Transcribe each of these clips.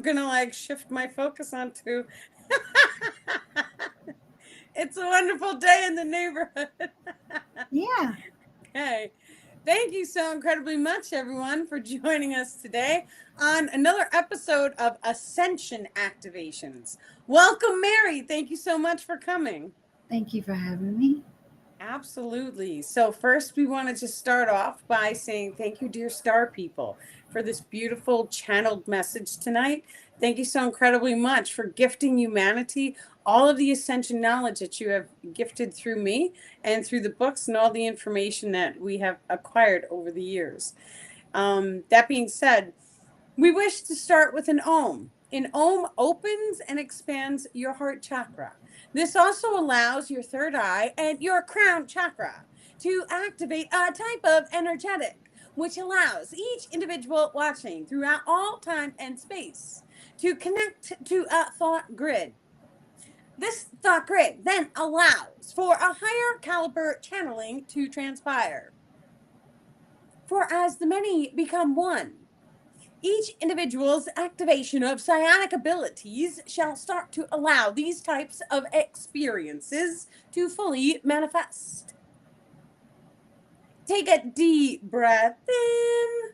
going to like shift my focus onto. It's a wonderful day in the neighborhood. Yeah. Okay. Thank you so incredibly much, everyone, for joining us today on another episode of Ascension Activations. Welcome, Mary. Thank you so much for coming. Thank you for having me. Absolutely. So, first, we want to just start off by saying thank you, dear star people, for this beautiful channeled message tonight. Thank you so incredibly much for gifting humanity all of the ascension knowledge that you have gifted through me and through the books and all the information that we have acquired over the years. That being said, we wish to start with an Om. An Om opens and expands your heart chakra. This also allows your third eye and your crown chakra to activate a type of energetic, which allows each individual watching throughout all time and space to connect to a thought grid. This thought grid then allows for a higher caliber channeling to transpire. For as the many become one, each individual's activation of psionic abilities shall start to allow these types of experiences to fully manifest. Take a deep breath in.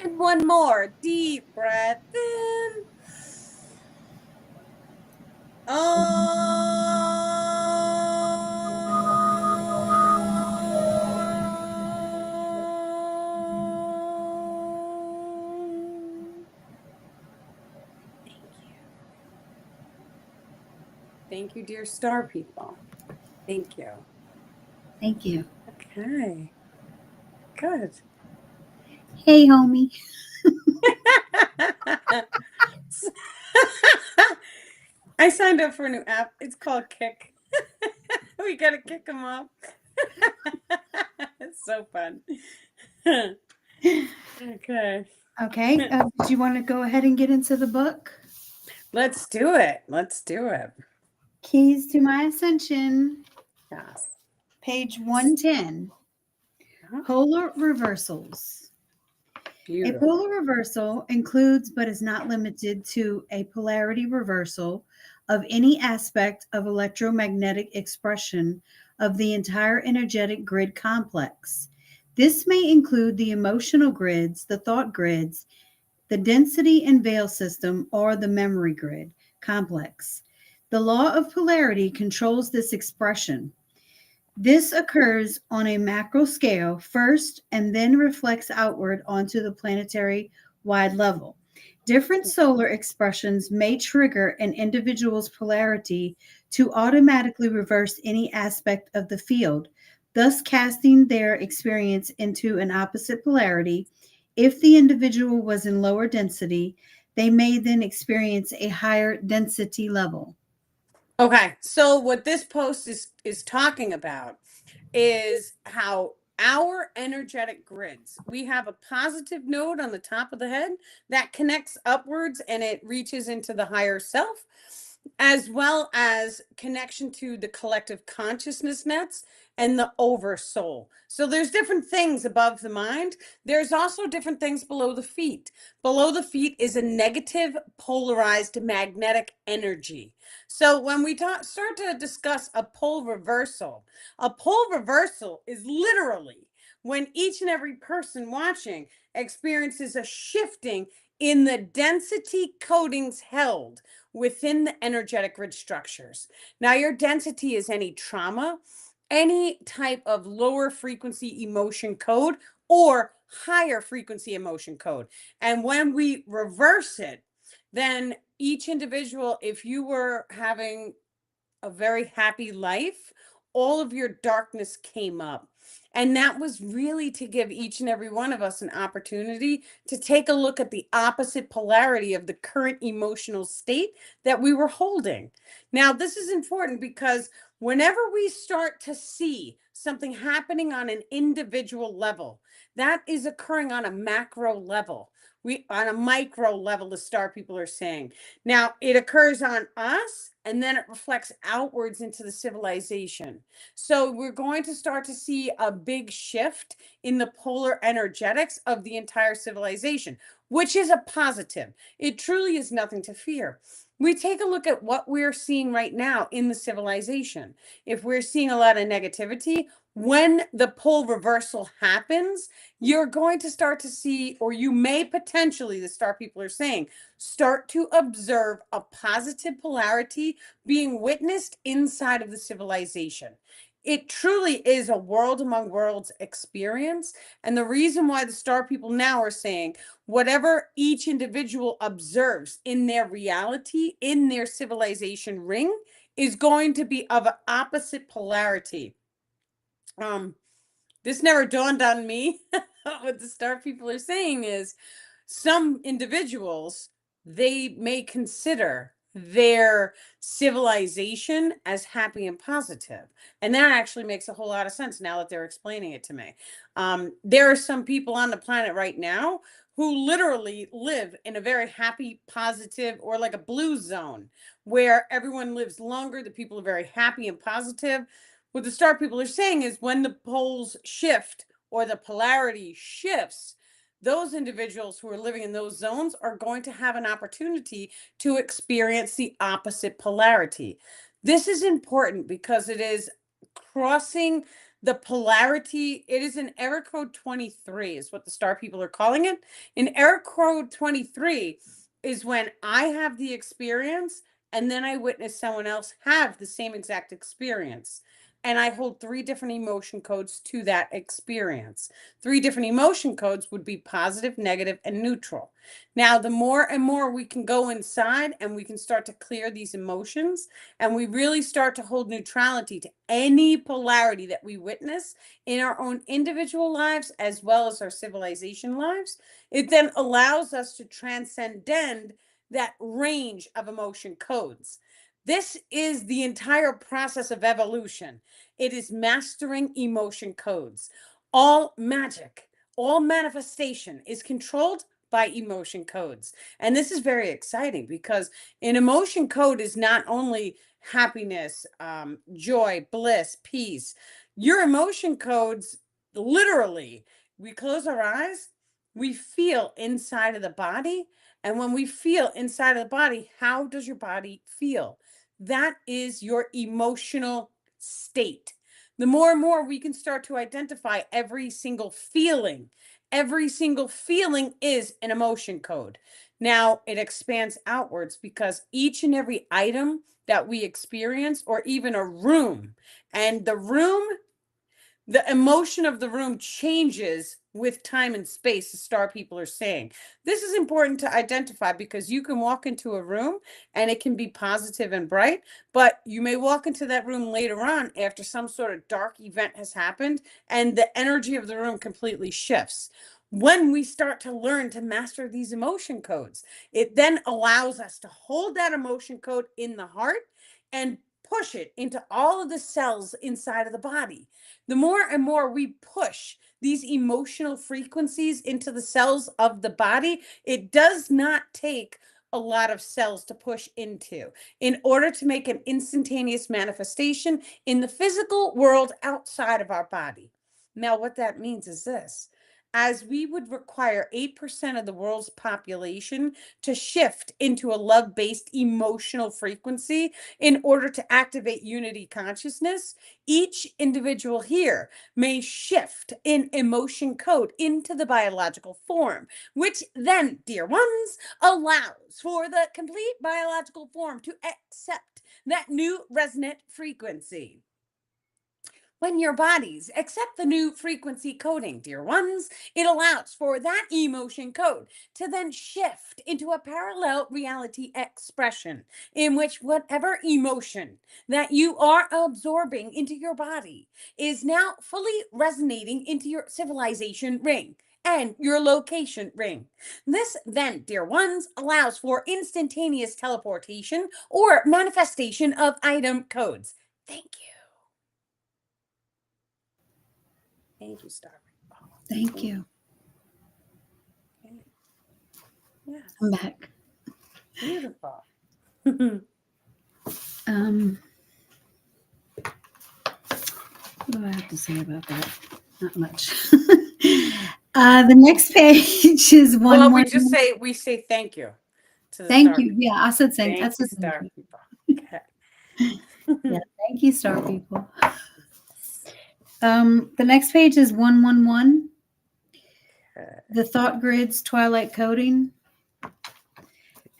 And one more deep breath in. Thank you, dear star people. Thank you. Thank you. Okay. Good. Hey, homie. I signed up for a new app. It's called Kick. We got to kick them off. It's so fun. Okay. Okay. Do you want to go ahead and get into the book? Let's do it. Let's do it. Keys to My Ascension, Yes. page 110. Polar reversals. A Beautiful. polar reversal includes but is not limited to a polarity reversal of any aspect of electromagnetic expression of the entire energetic grid complex. This may include the emotional grids, the thought grids, the density and veil system, or the memory grid complex. The law of polarity controls this expression. This occurs on a macro scale first and then reflects outward onto the planetary wide level. Different solar expressions may trigger an individual's polarity to automatically reverse any aspect of the field, thus casting their experience into an opposite polarity. If the individual was in lower density, they may then experience a higher density level. Okay. So what this post is talking about is how our energetic grids, we have a positive node on the top of the head that connects upwards and it reaches into the higher self, as well as connection to the collective consciousness nets and the oversoul. So there's different things above the mind. There's also different things below the feet. Below the feet is a negative polarized magnetic energy. So when we start to discuss a pole reversal is literally when each and every person watching experiences a shifting in the density codings held within the energetic grid structures. Now, your density is any trauma, any type of lower frequency emotion code, or higher frequency emotion code. And when we reverse it, then each individual, if you were having a very happy life, all of your darkness came up. And that was really to give each and every one of us an opportunity to take a look at the opposite polarity of the current emotional state that we were holding. Now, this is important because whenever we start to see something happening on an individual level, that is occurring on a macro level. We on a micro level, the star people are saying. Now it occurs on us and then it reflects outwards into the civilization. So we're going to start to see a big shift in the polar energetics of the entire civilization, which is a positive. It truly is nothing to fear. We take a look at what we're seeing right now in the civilization. If we're seeing a lot of negativity, when the pole reversal happens, you're going to start to see, or you may potentially, the star people are saying, start to observe a positive polarity being witnessed inside of the civilization. It truly is a world among worlds experience. And the reason why the star people now are saying whatever each individual observes in their reality, in their civilization ring, is going to be of an opposite polarity. This never dawned on me. What the star people are saying is some individuals, they may consider their civilization as happy and positive. And that actually makes a whole lot of sense now that they're explaining it to me. There are some people on the planet right now who literally live in a very happy, positive, or like a blue zone where everyone lives longer. The people are very happy and positive. What the star people are saying is when the poles shift or the polarity shifts, those individuals who are living in those zones are going to have an opportunity to experience the opposite polarity. This is important because it is crossing the polarity. It is an error code 23 is what the star people are calling it. In error code 23 is when I have the experience and then I witness someone else have the same exact experience. And I hold 3 different emotion codes to that experience. 3 different emotion codes would be positive, negative, and neutral. Now, the more and more we can go inside and we can start to clear these emotions, and we really start to hold neutrality to any polarity that we witness in our own individual lives as well as our civilization lives, it then allows us to transcend that range of emotion codes. This is the entire process of evolution. It is mastering emotion codes. All magic, all manifestation is controlled by emotion codes. And this is very exciting because an emotion code is not only happiness, joy, bliss, peace. Your emotion codes, literally, we close our eyes, we feel inside of the body. And when we feel inside of the body, how does your body feel? That is your emotional state. The more and more we can start to identify every single feeling is an emotion code. Now it expands outwards because each and every item that we experience, or even a room, and the emotion of the room changes with time and space, the star people are saying. This is important to identify because you can walk into a room and it can be positive and bright, but you may walk into that room later on after some sort of dark event has happened and the energy of the room completely shifts. When we start to learn to master these emotion codes, it then allows us to hold that emotion code in the heart and push it into all of the cells inside of the body. The more and more we push these emotional frequencies into the cells of the body, it does not take a lot of cells to push into in order to make an instantaneous manifestation in the physical world outside of our body. Now, what that means is this. As we would require 8% of the world's population to shift into a love-based emotional frequency in order to activate unity consciousness, each individual here may shift in emotion code into the biological form, which then, dear ones, allows for the complete biological form to accept that new resonant frequency. When your bodies accept the new frequency coding, dear ones, it allows for that emotion code to then shift into a parallel reality expression in which whatever emotion that you are absorbing into your body is now fully resonating into your civilization ring and your location ring. This then, dear ones, allows for instantaneous teleportation or manifestation of item codes. Thank you. Thank you, Star. Thank you. Okay. Yes. I'm back. Beautiful. Um, what do I have to say about that? Not much. The next page is Well, one we one. just say thank you to the Thank star you. people. Yeah, I said thank. I Thank you, said thank star you. people. Yeah, Okay. thank you, star people. The next page is 111. The thought grids twilight coding.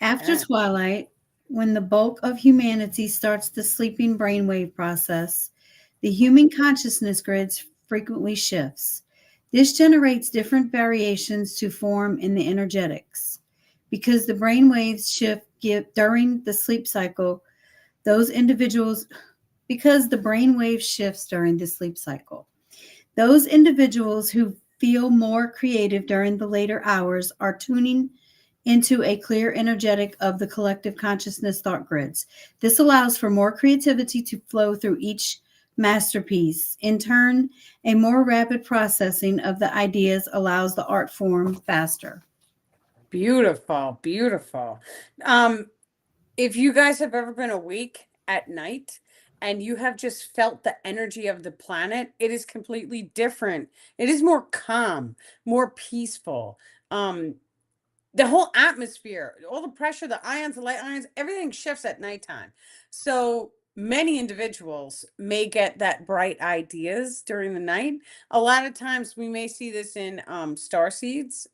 After Okay. twilight, when the bulk of humanity starts the sleeping brainwave process, the human consciousness grids frequently shifts. This generates different variations to form in the energetics. Because the brainwaves shift during the sleep cycle, those individuals because the brainwave shifts during the sleep cycle. Those individuals who feel more creative during the later hours are tuning into a clear energetic of the collective consciousness thought grids. This allows for more creativity to flow through each masterpiece. In turn, a more rapid processing of the ideas allows the art form faster. Beautiful, beautiful. If you guys have ever been awake at night and you have just felt the energy of the planet, it is completely different. It is more calm, more peaceful. Um, the whole atmosphere, all the pressure, the ions, the light ions, everything shifts at nighttime. So many individuals may get that bright ideas during the night. A lot of times we may see this in star seeds,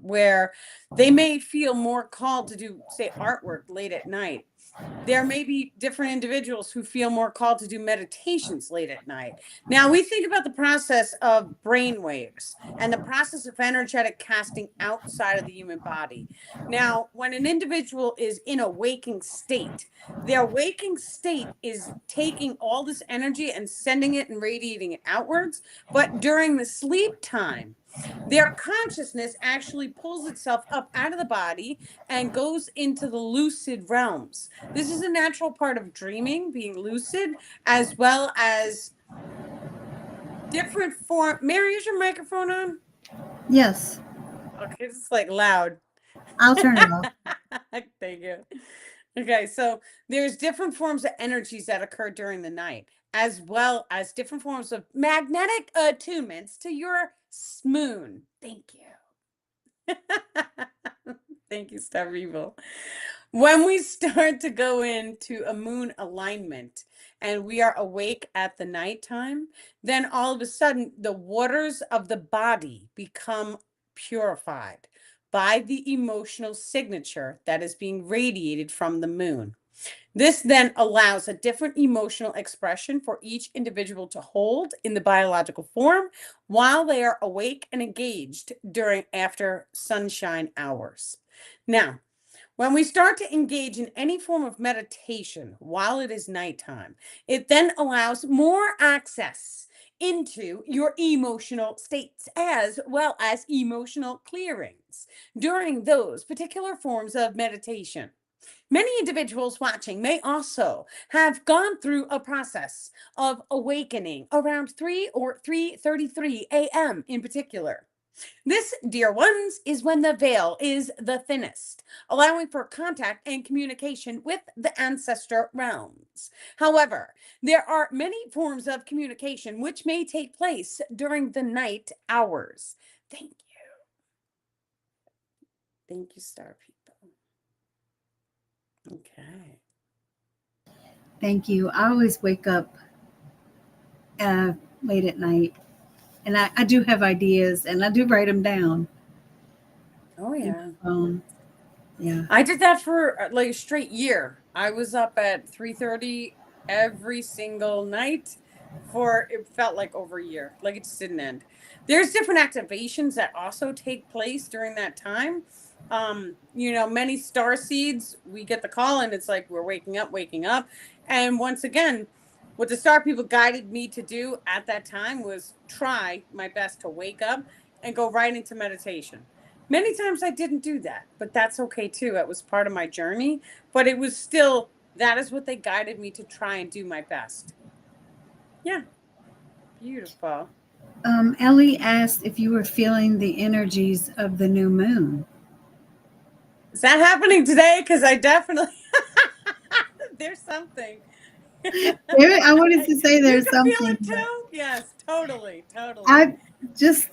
where they may feel more called to do, say, artwork late at night. There may be different individuals who feel more called to do meditations late at night. Now, we think about the process of brain waves and the process of energetic casting outside of the human body. Now, when an individual is in a waking state, their waking state is taking all this energy and sending it and radiating it outwards. But during the sleep time, their consciousness actually pulls itself up out of the body and goes into the lucid realms. This is a natural part of dreaming, being lucid, as well as different form. Mary, is your microphone on? Yes, Okay, it's like loud. I'll turn it off. Thank you. Okay, so there's different forms of energies that occur during the night, as well as different forms of magnetic attunements to your moon. Thank you. Thank you, Star Evil. When we start to go into a moon alignment and we are awake at the nighttime, then all of a sudden the waters of the body become purified by the emotional signature that is being radiated from the moon. This then allows a different emotional expression for each individual to hold in the biological form while they are awake and engaged during after sunshine hours. Now, when we start to engage in any form of meditation while it is nighttime, it then allows more access into your emotional states as well as emotional clearings during those particular forms of meditation. Many individuals watching may also have gone through a process of awakening around 3 or 3:33 a.m. in particular. This, dear ones, is when the veil is the thinnest, allowing for contact and communication with the ancestor realms. However, there are many forms of communication which may take place during the night hours. Thank you. Thank you, star people. Okay. Thank you. I always wake up uh, late at night, and I do have ideas, and I do write them down Oh, in yeah. my phone. Yeah. I did that for like a straight year. I was up at 3:30 every single night for it felt like over a year. Like it just didn't end. There's different activations that also take place during that time. Many star seeds, we get the call and it's like we're waking up, waking up. And once again, what the star people guided me to do at that time was try my best to wake up and go right into meditation. Many times I didn't do that, but that's okay too. It was part of my journey, but it was still, that is what they guided me to try and do my best. Yeah, beautiful. Ellie asked if you were feeling the energies of the new moon. Is that happening today? Because I definitely, there's something. I wanted to say You there's can feel something, it but too? Yes, totally, totally. I just,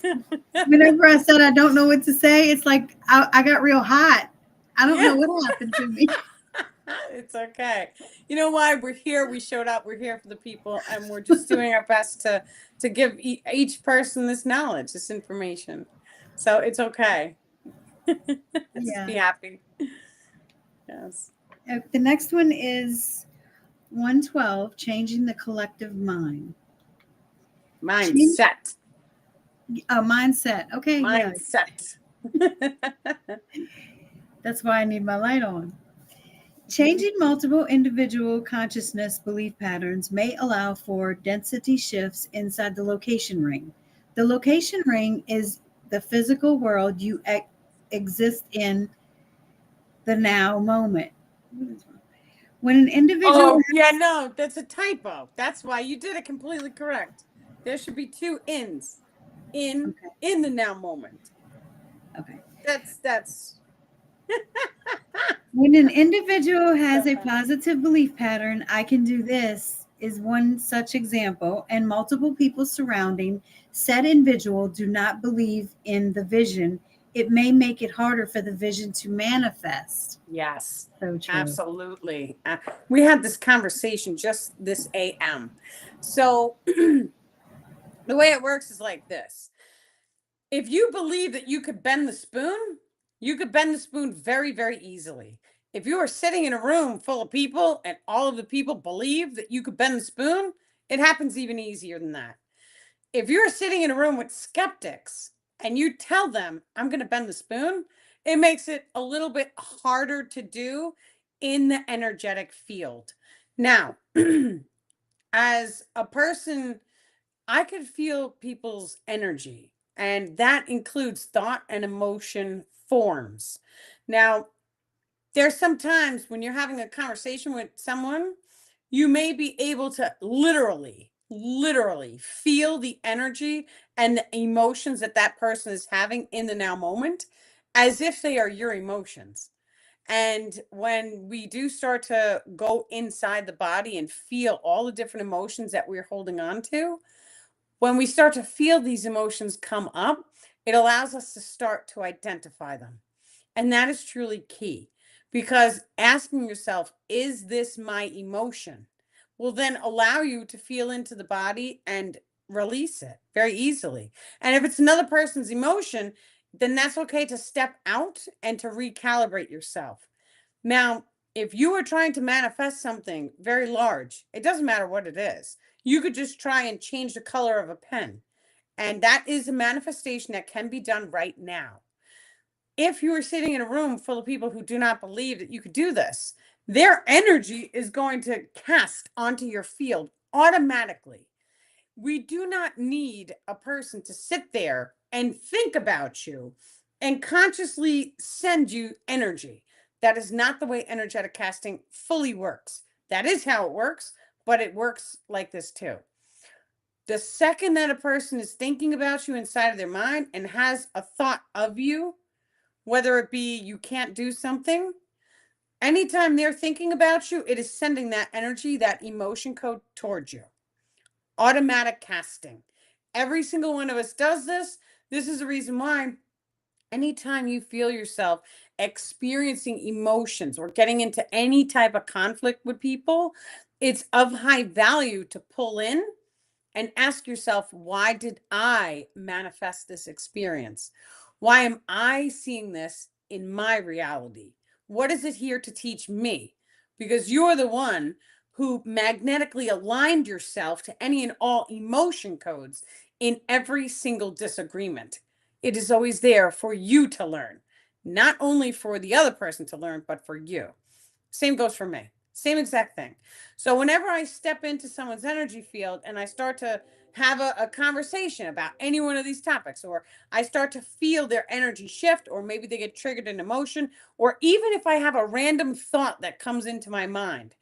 whenever I said I don't know what to say, it's like I got real hot. I don't Yeah. know what happened to me. It's okay. You know why we're here? We showed up. We're here for the people, and we're just doing our best to give each person this knowledge, this information. So it's okay. Just Yeah. be happy. Yes. The next one is 112, changing the collective mind. Change Mindset. mindset. Okay, yeah. Mindset. That's why I need my light on. Changing multiple individual consciousness belief patterns may allow for density shifts inside the location ring. The location ring is the physical world you exist in the now moment. When an individual Oh, yeah, no, that's a typo. That's why you did it completely correct. There should be two ins in okay, in the now moment. okay. That's When an individual has so a funny. positive belief pattern, I can do this is one such example, and multiple people surrounding said individual do not believe in the vision. It may make it harder for the vision to manifest. Yes, So true. absolutely. We had this conversation just this AM. So the way it works is like this. If you believe that you could bend the spoon, you could bend the spoon very, very easily. If you are sitting in a room full of people and all of the people believe that you could bend the spoon, it happens even easier than that. If you're sitting in a room with skeptics and you tell them, I'm going to bend the spoon, it makes it a little bit harder to do in the energetic field. Now, as a person, I could feel people's energy, and that includes thought and emotion forms. Now, there's sometimes when you're having a conversation with someone, you may be able to literally feel the energy and the emotions that that person is having in the now moment as if they are your emotions. And when we do start to go inside the body and feel all the different emotions that we're holding on to, when we start to feel these emotions come up, it allows us to start to identify them. And that is truly key because asking yourself, is this my emotion? Will then allow you to feel into the body and release it very easily. And if it's another person's emotion, then that's okay to step out and to recalibrate yourself. Now, if you are trying to manifest something very large, it doesn't matter what it is. You could just try and change the color of a pen. And that is a manifestation that can be done right now. If you are sitting in a room full of people who do not believe that you could do this, their energy is going to cast onto your field automatically. We do not need a person to sit there and think about you and consciously send you energy. That is not the way energetic casting fully works. That is how it works, but it works like this too. The second that a person is thinking about you inside of their mind and has a thought of you, whether it be you can't do something, anytime they're thinking about you, it is sending that energy, that emotion code towards you. Automatic casting. Every single one of us does this. This is the reason why anytime you feel yourself experiencing emotions or getting into any type of conflict with people, it's of high value to pull in and ask yourself, why did I manifest this experience? Why am I seeing this in my reality? What is it here to teach me? Because you're the one who magnetically aligned yourself to any and all emotion codes in every single disagreement. It is always there for you to learn, not only for the other person to learn, but for you. Same goes for me. Same exact thing. So whenever I step into someone's energy field and I start to have a conversation about any one of these topics, or I start to feel their energy shift, or maybe they get triggered in emotion, or even if I have a random thought that comes into my mind,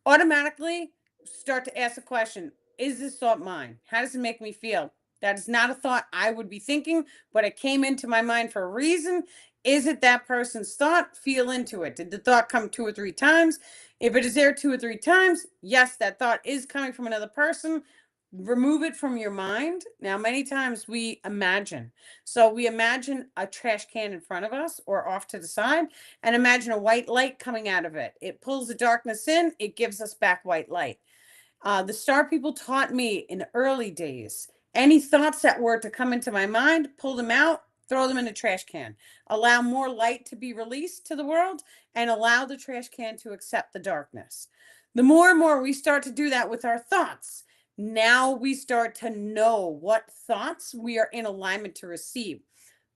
automatically start to ask the question, is this thought mine? How does it make me feel? That is not a thought I would be thinking, but it came into my mind for a reason. Is it that person's thought? Feel into it. Did the thought come 2 or 3 times? If it is there 2 or 3 times, yes, that thought is coming from another person. Remove it from your mind. Now, many times we imagine. So we imagine a trash can in front of us or off to the side, and imagine a white light coming out of it. It pulls the darkness in, it gives us back white light. The star people taught me in the early days, any thoughts that were to come into my mind, pull them out, throw them in a trash can, allow more light to be released to the world, and allow the trash can to accept the darkness. The more and more we start to do that with our thoughts, now we start to know what thoughts we are in alignment to receive.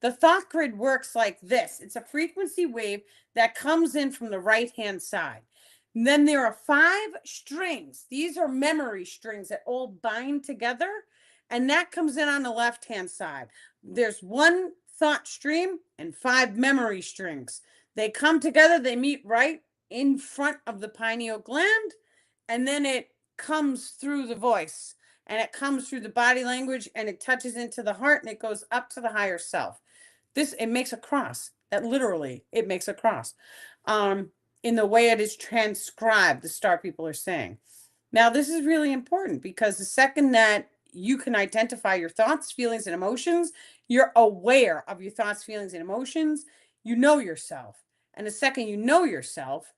The thought grid works like this. It's a frequency wave that comes in from the right hand side. And then there are 5 strings. These are memory strings that all bind together, and that comes in on the left hand side. There's 1 thought stream and 5 memory strings. They come together, they meet right in front of the pineal gland, and then it comes through the voice, and it comes through the body language, and it touches into the heart, and it goes up to the higher self. It makes a cross. That literally, it makes a cross. In the way it is transcribed, the star people are saying. Now, this is really important because the second that you can identify your thoughts, feelings, and emotions, you're aware of your thoughts, feelings, and emotions, you know yourself. And the second you know yourself,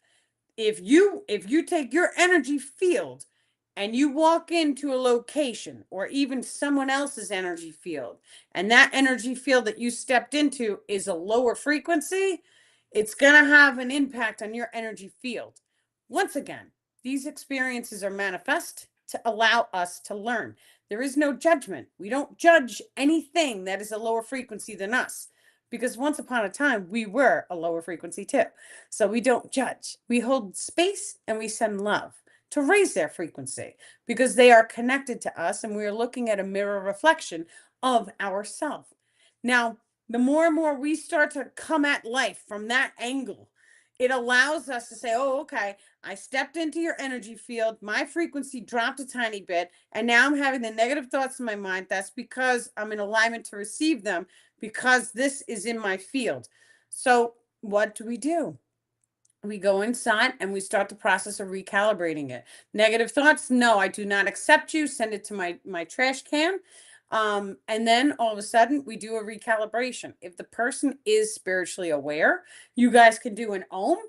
if you take your energy field and you walk into a location or even someone else's energy field, and that energy field that you stepped into is a lower frequency, it's going to have an impact on your energy field. Once again, these experiences are manifest to allow us to learn. There is no judgment. We don't judge anything that is a lower frequency than us, because once upon a time we were a lower frequency too. So we don't judge. We hold space and we send love to raise their frequency, because they are connected to us and we are looking at a mirror reflection of ourself. Now, the more and more we start to come at life from that angle, it allows us to say, oh, okay, I stepped into your energy field, my frequency dropped a tiny bit, and now I'm having the negative thoughts in my mind. That's because I'm in alignment to receive them, because this is in my field. So what do? We go inside and we start the process of recalibrating it. Negative thoughts, no, I do not accept you. Send it to my trash can. And then all of a sudden we do a recalibration. If the person is spiritually aware, you guys can do an ohm.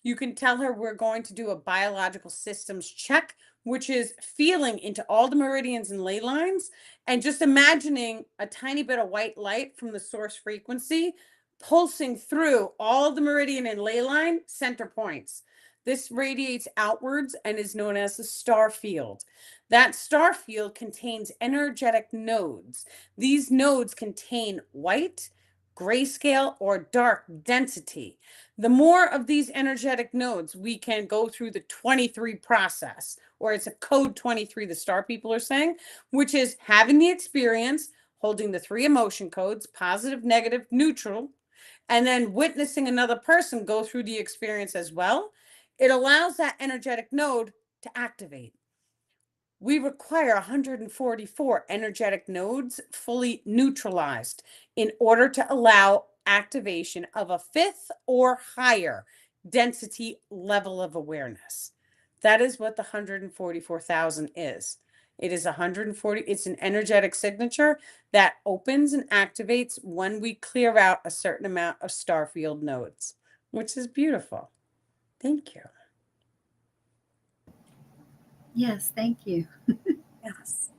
You can tell her we're going to do a biological systems check, which is feeling into all the meridians and ley lines and just imagining a tiny bit of white light from the source frequency pulsing through all the meridian and ley line center points. This radiates outwards and is known as the star field. That star field contains energetic nodes. These nodes contain white, grayscale, or dark density. The more of these energetic nodes, we can go through the 23 process, or it's a code 23, the star people are saying, which is having the experience, holding the 3 emotion codes, positive, negative, neutral, and then witnessing another person go through the experience as well. It allows that energetic node to activate. We require 144 energetic nodes fully neutralized in order to allow activation of a 5th or higher density level of awareness. That is what the 144,000 is. It is 140. It's an energetic signature that opens and activates when we clear out a certain amount of star field nodes, which is beautiful. Thank you. Yes, thank you. Yes.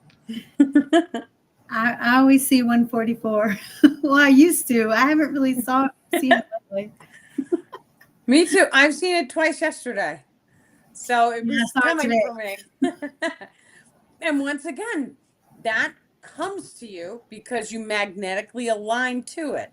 I always see 144. Well, I used to. I haven't really seen it lately. Me too. I've seen it twice yesterday. So it was coming for me. And once again, that comes to you because you magnetically align to it.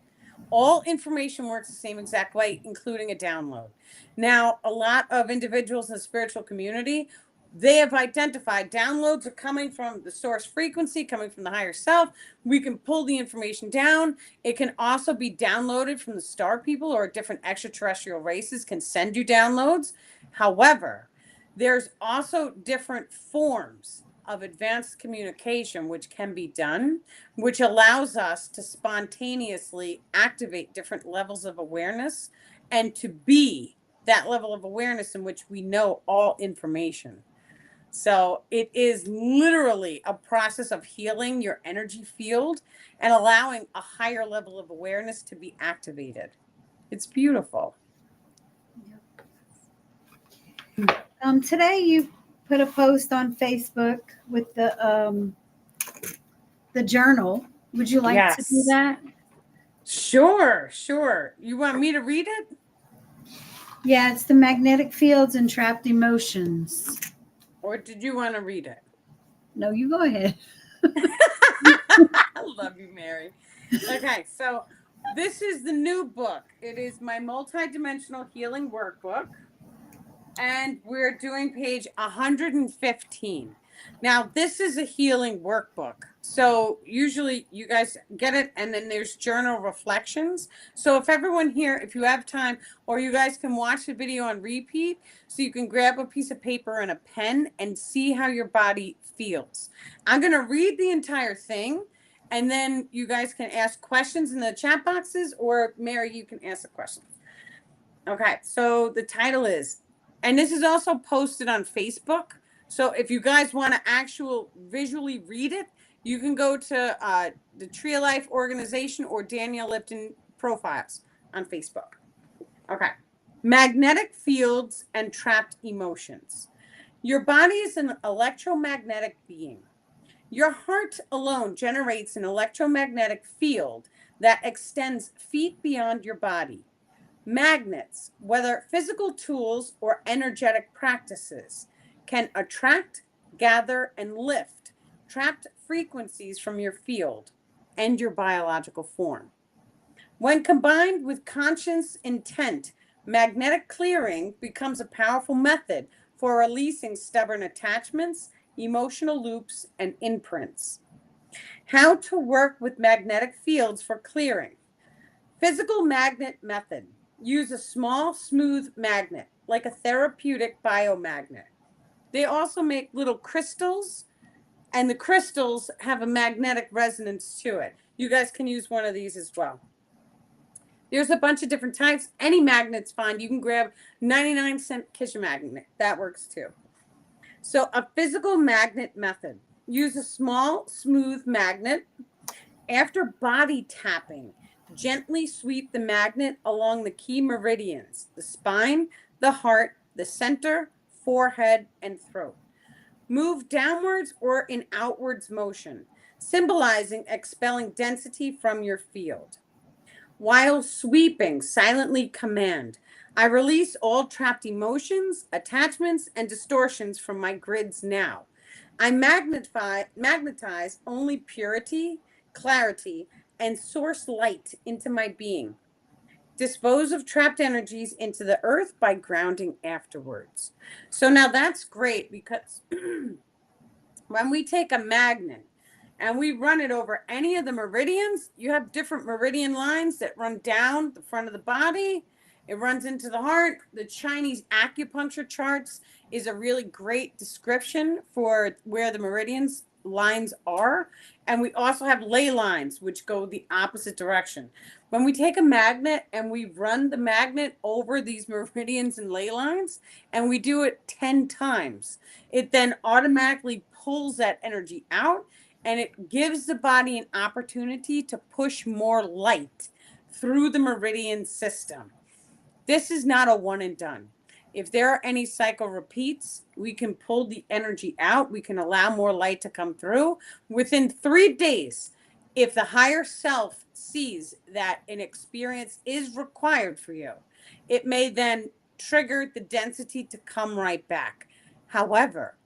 All information works the same exact way, including a download. Now, a lot of individuals in the spiritual community, they have identified downloads are coming from the source frequency, coming from the higher self. We can pull the information down. It can also be downloaded from the star people, or different extraterrestrial races can send you downloads. However, there's also different forms of advanced communication, which can be done, which allows us to spontaneously activate different levels of awareness and to be that level of awareness in which we know all information. So it is literally a process of healing your energy field and allowing a higher level of awareness to be activated. It's beautiful. Today you put a post on Facebook with the journal. Would you like to do Yes. that? Sure, sure. You want me to read it? Yeah, it's the magnetic fields and trapped emotions. Or did you want to read it? No, you go ahead. I love you, Mary. Okay, so this is the new book. It is my multidimensional healing workbook. And we're doing page 115. Now, this is a healing workbook. So usually you guys get it, and then there's journal reflections. So if everyone here, if you have time, or you guys can watch the video on repeat, so you can grab a piece of paper and a pen and see how your body feels. I'm going to read the entire thing, and then you guys can ask questions in the chat boxes, or Mary, you can ask a question. Okay, so the title is, and this is also posted on Facebook. So if you guys want to visually read it, you can go to the Tree of Life organization or Danielle Lipton profiles on Facebook. Okay, magnetic fields and trapped emotions. Your body is an electromagnetic being. Your heart alone generates an electromagnetic field that extends feet beyond your body. Magnets, whether physical tools or energetic practices, can attract, gather, and lift trapped frequencies from your field and your biological form. When combined with conscious intent, magnetic clearing becomes a powerful method for releasing stubborn attachments, emotional loops, and imprints. How to work with magnetic fields for clearing. Physical magnet method. Use a small, smooth magnet, like a therapeutic biomagnet. They also make little crystals, and the crystals have a magnetic resonance to it. You guys can use one of these as well. There's a bunch of different types. Any magnet's fine. You can grab 99-cent kitchen magnet. That works too. So a physical magnet method. Use a small, smooth magnet. After body tapping, gently sweep the magnet along the key meridians, the spine, the heart, the center, forehead, and throat. Move downwards or in outwards motion, symbolizing expelling density from your field. While sweeping, silently command, I release all trapped emotions, attachments, and distortions from my grids now. I magnetize only purity, clarity, and source light into my being. Dispose of trapped energies into the earth by grounding afterwards. So now that's great because when we take a magnet and we run it over any of the meridians, you have different meridian lines that run down the front of the body. It runs into the heart. The Chinese acupuncture charts is a really great description for where the meridians lines are. And we also have ley lines, which go the opposite direction. When we take a magnet and we run the magnet over these meridians and ley lines, and we do it 10 times, it then automatically pulls that energy out, and it gives the body an opportunity to push more light through the meridian system. This is not a one and done. If there are any cycle repeats, we can pull the energy out. We can allow more light to come through. Within 3 days, if the higher self sees that an experience is required for you, it may then trigger the density to come right back. However,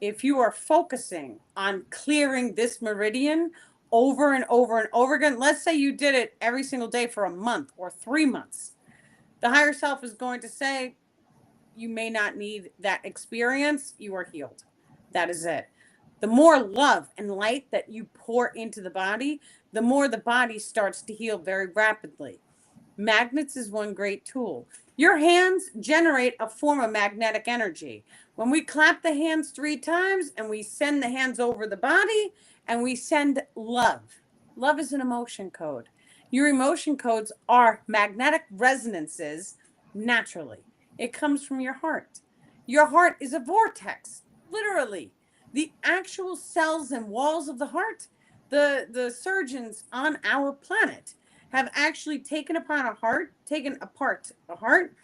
if you are focusing on clearing this meridian over and over and over again, let's say you did it every single day for a month or 3 months, the higher self is going to say, you may not need that experience. You are healed. That is it. The more love and light that you pour into the body, the more the body starts to heal very rapidly. Magnets is one great tool. Your hands generate a form of magnetic energy. When we clap the hands 3 times and we send the hands over the body and we send love. Love is an emotion code. Your emotion codes are magnetic resonances naturally. It comes from your heart. Your heart is a vortex, literally. The actual cells and walls of the heart, the surgeons on our planet have actually taken apart a heart,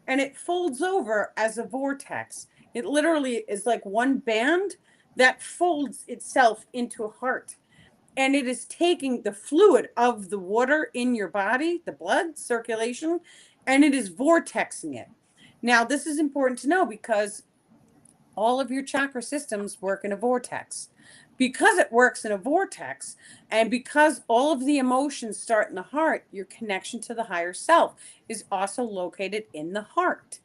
and it folds over as a vortex. It literally is like one band that folds itself into a heart. And it is taking the fluid of the water in your body, the blood circulation, and it is vortexing it. Now, this is important to know because all of your chakra systems work in a vortex. Because it works in a vortex, and because all of the emotions start in the heart, your connection to the higher self is also located in the heart.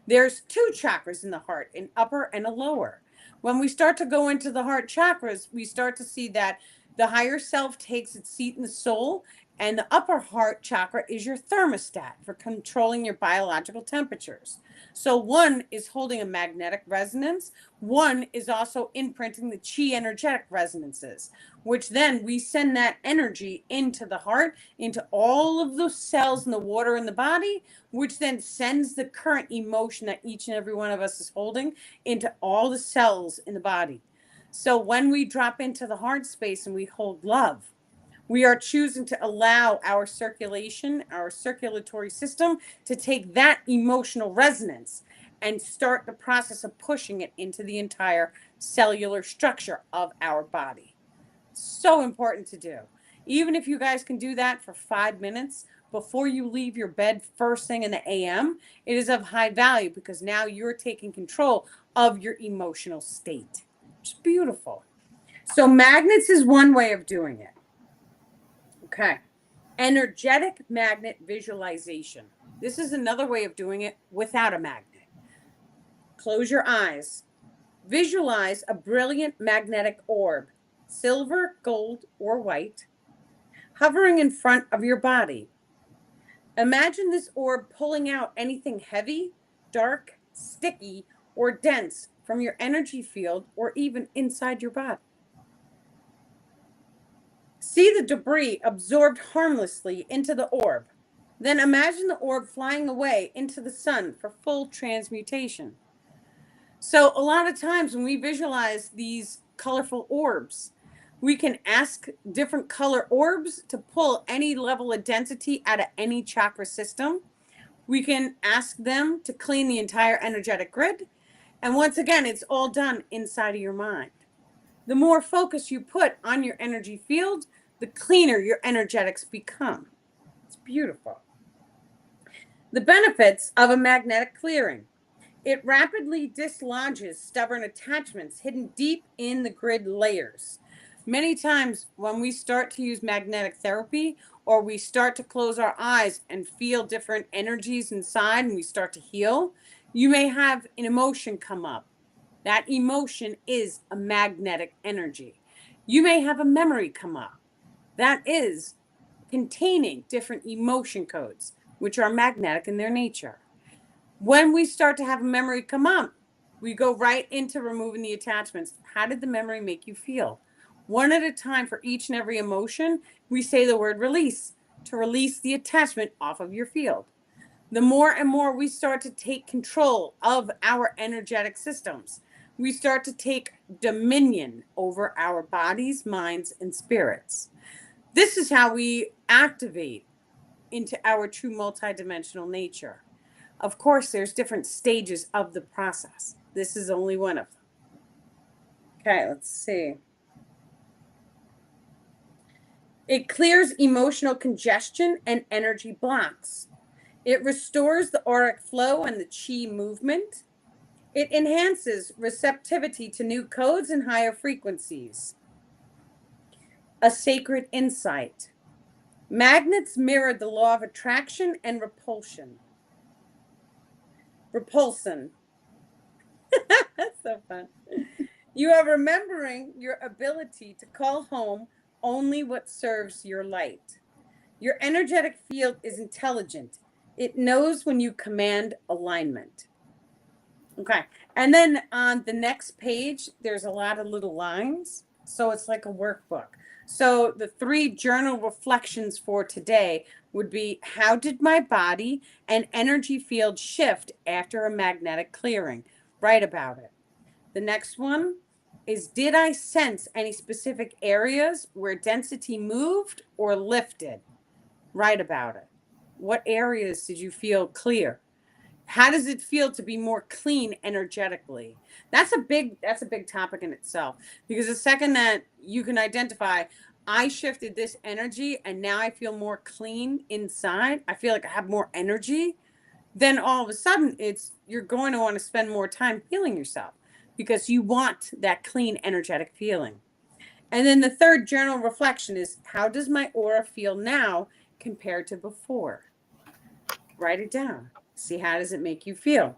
There's 2 chakras in the heart, an upper and a lower. When we start to go into the heart chakras, we start to see that the higher self takes its seat in the soul, and the upper heart chakra is your thermostat for controlling your biological temperatures. So one is holding a magnetic resonance. One is also imprinting the chi energetic resonances, which then we send that energy into the heart, into all of those cells in the water in the body, which then sends the current emotion that each and every one of us is holding into all the cells in the body. So when we drop into the heart space and we hold love, we are choosing to allow our circulation, our circulatory system to take that emotional resonance and start the process of pushing it into the entire cellular structure of our body. So important to do. Even if you guys can do that for 5 minutes before you leave your bed first thing in the AM, it is of high value because now you're taking control of your emotional state. It's beautiful. So magnets is one way of doing it. Okay. Energetic magnet visualization. This is another way of doing it without a magnet. Close your eyes. Visualize a brilliant magnetic orb, silver, gold, or white, hovering in front of your body. Imagine this orb pulling out anything heavy, dark, sticky, or dense from your energy field or even inside your body. See the debris absorbed harmlessly into the orb. Then imagine the orb flying away into the sun for full transmutation. So a lot of times when we visualize these colorful orbs, we can ask different color orbs to pull any level of density out of any chakra system. We can ask them to clean the entire energetic grid. And once again, it's all done inside of your mind. The more focus you put on your energy field, the cleaner your energetics become. It's beautiful. The benefits of a magnetic clearing. It rapidly dislodges stubborn attachments hidden deep in the grid layers. Many times when we start to use magnetic therapy or we start to close our eyes and feel different energies inside and we start to heal, you may have an emotion come up. That emotion is a magnetic energy. You may have a memory come up. That is containing different emotion codes, which are magnetic in their nature. When we start to have a memory come up, we go right into removing the attachments. How did the memory make you feel? One at a time for each and every emotion, we say the word release to release the attachment off of your field. The more and more we start to take control of our energetic systems, we start to take dominion over our bodies, minds, and spirits. This is how we activate into our true multidimensional nature. Of course, there's different stages of the process. This is only one of them. Okay, let's see. It clears emotional congestion and energy blocks. It restores the auric flow and the chi movement. It enhances receptivity to new codes and higher frequencies. A sacred insight. Magnets mirror the law of attraction and repulsion. Repulsion. That's so fun. You are remembering your ability to call home only what serves your light. Your energetic field is intelligent. It knows when you command alignment. Okay. And then on the next page, there's a lot of little lines. So it's like a workbook. So the 3 journal reflections for today would be, how did my body and energy field shift after a magnetic clearing? Write about it. The next one is, did I sense any specific areas where density moved or lifted? Write about it. What areas did you feel clear? How does it feel to be more clean energetically? That's a big topic in itself, because the second that you can identify, I shifted this energy and now I feel more clean inside, I feel like I have more energy, then all of a sudden you're going to want to spend more time healing yourself because you want that clean energetic feeling. And then the third journal reflection is, how does my aura feel now compared to before? Write it down. See, how does it make you feel?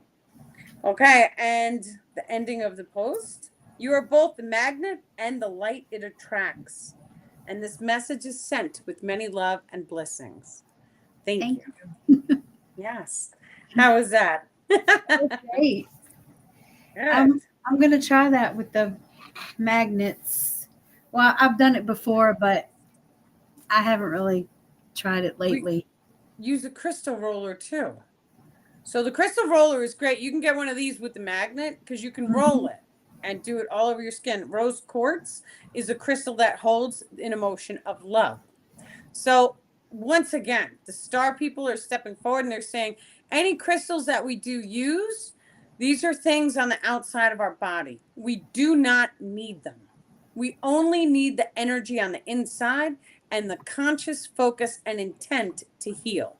Okay, and the ending of the post, you are both the magnet and the light it attracts. And this message is sent with many love and blessings. Thank you. Yes. How was that? Great. Good. I'm going to try that with the magnets. Well, I've done it before, but I haven't really tried it lately. Use a crystal roller too. So the crystal roller is great. You can get one of these with the magnet because you can roll it and do it all over your skin. Rose quartz is a crystal that holds an emotion of love. So once again, the star people are stepping forward and they're saying, any crystals that we do use, these are things on the outside of our body. We do not need them. We only need the energy on the inside and the conscious focus and intent to heal.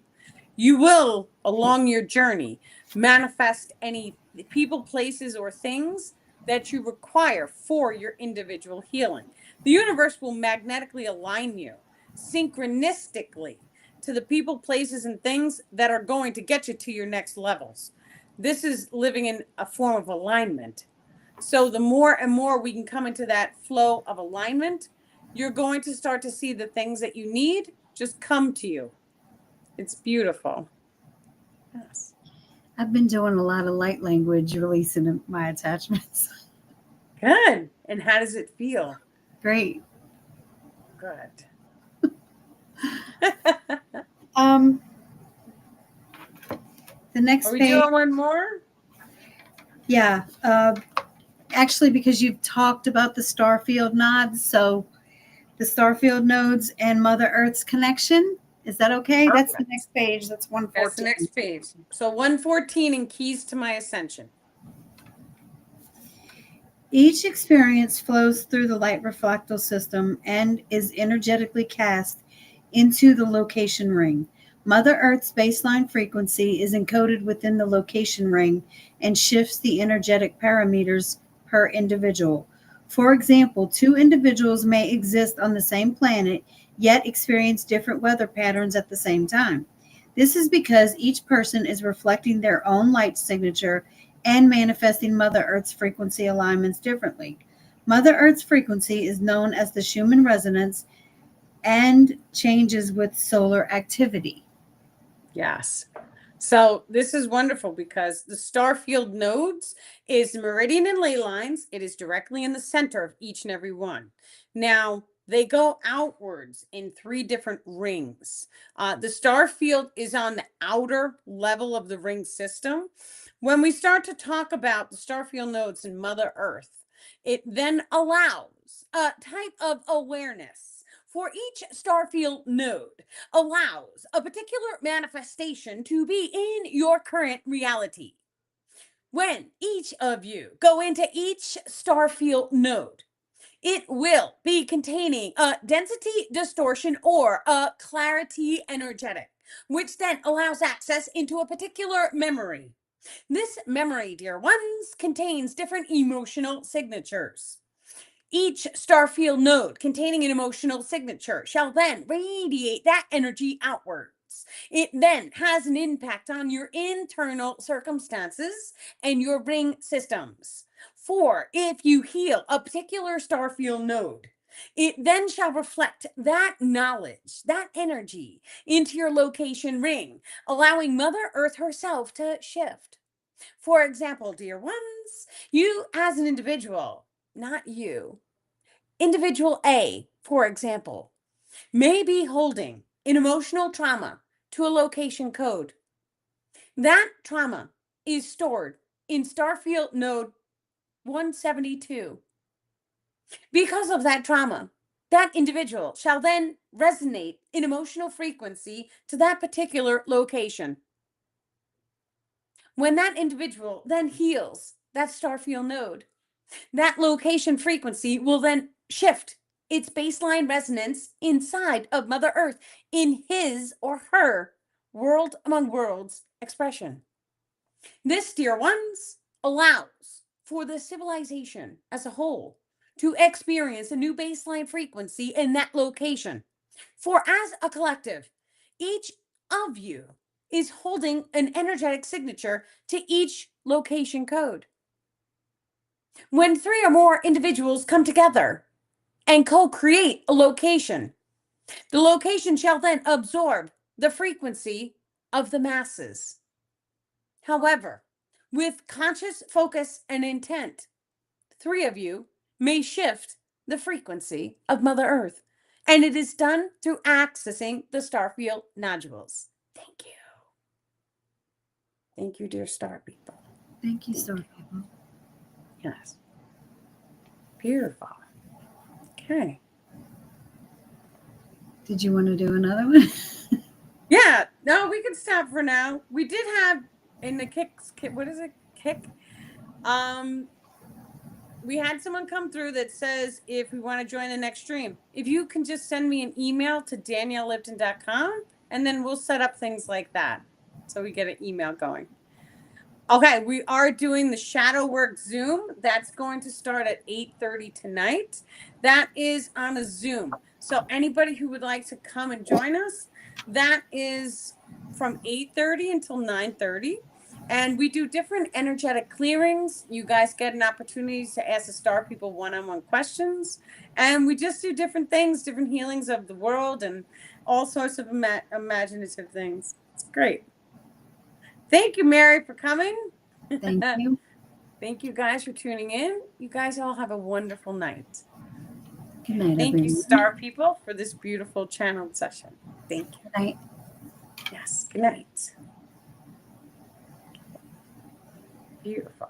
You will, along your journey, manifest any people, places, or things that you require for your individual healing. The universe will magnetically align you synchronistically to the people, places, and things that are going to get you to your next levels. This is living in a form of alignment. So the more and more we can come into that flow of alignment, you're going to start to see the things that you need just come to you. It's beautiful. Yes. I've been doing a lot of light language releasing my attachments. Good. And how does it feel? Great. Good. The next Are we page. doing one more? Yeah. Actually, because you've talked about the starfield nodes, so the starfield nodes and Mother Earth's connection. Is that okay? Perfect. That's the next page. That's 114. That's the next page. So 114 in Keys to My Ascension. Each experience flows through the light reflectal system and is energetically cast into the location ring. Mother Earth's baseline frequency is encoded within the location ring and shifts the energetic parameters per individual. For example, 2 individuals may exist on the same planet, yet experience different weather patterns at the same time. This is because each person is reflecting their own light signature and manifesting Mother Earth's frequency alignments differently. Mother Earth's frequency is known as the Schumann resonance and changes with solar activity. Yes. So this is wonderful because the starfield nodes is meridian and ley lines. It is directly in the center of each and every one. Now, they go outwards in 3 different rings. The star field is on the outer level of the ring system. When we start to talk about the starfield nodes in Mother Earth, it then allows a type of awareness for each starfield node, allows a particular manifestation to be in your current reality. When each of you go into each starfield node, it will be containing a density distortion or a clarity energetic, which then allows access into a particular memory. This memory, dear ones, contains different emotional signatures. Each starfield node containing an emotional signature shall then radiate that energy outwards. It then has an impact on your internal circumstances and your ring systems. For if you heal a particular starfield node, It then shall reflect that knowledge, that energy into your location ring, allowing Mother Earth herself to shift. For example, dear ones, you as an individual, not you, individual A, for example, may be holding an emotional trauma to a location code. That trauma is stored in Starfield node 172. Because of that trauma, that individual shall then resonate in emotional frequency to that particular location. When that individual then heals that Starfield node, that location frequency will then shift its baseline resonance inside of Mother Earth in his or her world among worlds expression. This, dear ones, allows for the civilization as a whole to experience a new baseline frequency in that location. For as a collective, each of you is holding an energetic signature to each location code. When 3 or more individuals come together and co-create a location, the location shall then absorb the frequency of the masses. However, with conscious focus and intent, 3 of you may shift the frequency of Mother Earth. And it is done through accessing the Starfield nodules. Thank you. Thank you, dear star people. Thank you, star people. Yes. Beautiful. Okay. Did you want to do another one? Yeah. No, we can stop for now. We did have in the kick. What is it? Kick. We had someone come through that says if we want to join the next stream, if you can just send me an email to daniellelipton.com and then we'll set up things like that. So we get an email going. Okay, we are doing the shadow work Zoom. That's going to start at 8:30 tonight. That is on a Zoom. So anybody who would like to come and join us, that is from 8:30 until 9:30. And we do different energetic clearings. You guys get an opportunity to ask the star people one-on-one questions. And we just do different things, different healings of the world and all sorts of imaginative things. It's great. Thank you, Mary, for coming. Thank you. Thank you guys for tuning in. You guys all have a wonderful night. Good night, Thank everyone. you, star people, for this beautiful channeled session. Thank you. Good night. Yes, good night. Beautiful.